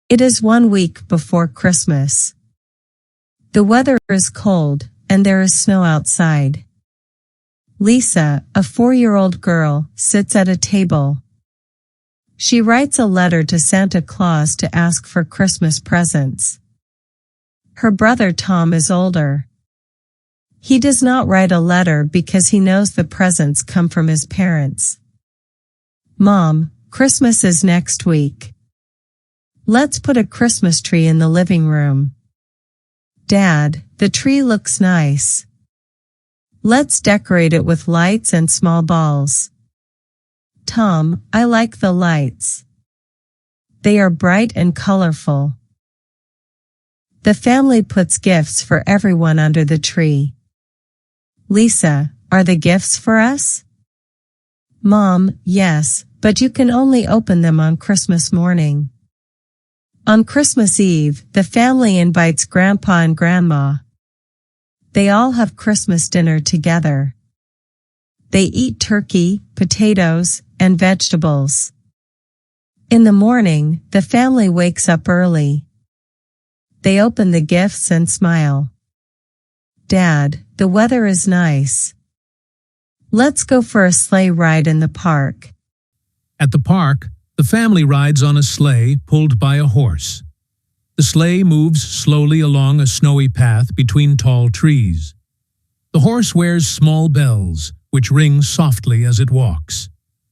It is 1 week before Christmas. The weather is cold, and there is snow outside. Lisa, a 4-year-old girl, sits at a table. She writes a letter to Santa Claus to ask for Christmas presents. Her brother Tom is older. He does not write a letter because he knows the presents come from his parents. Mom, Christmas is next week. Let's put a Christmas tree in the living room. Dad, the tree looks nice. Let's decorate it with lights and small balls. Tom, I like the lights. They are bright and colorful. The family puts gifts for everyone under the tree. Lisa, are the gifts for us? Mom, yes, but you can only open them on Christmas morning. On Christmas Eve, the family invites Grandpa and Grandma. They all have Christmas dinner together. They eat turkey, potatoes, and vegetables. In the morning, the family wakes up early. They open the gifts and smile. Dad, the weather is nice. Let's go for a sleigh ride in the park. At the park, the family rides on a sleigh pulled by a horse. The sleigh moves slowly along a snowy path between tall trees. The horse wears small bells, which ring softly as it walks.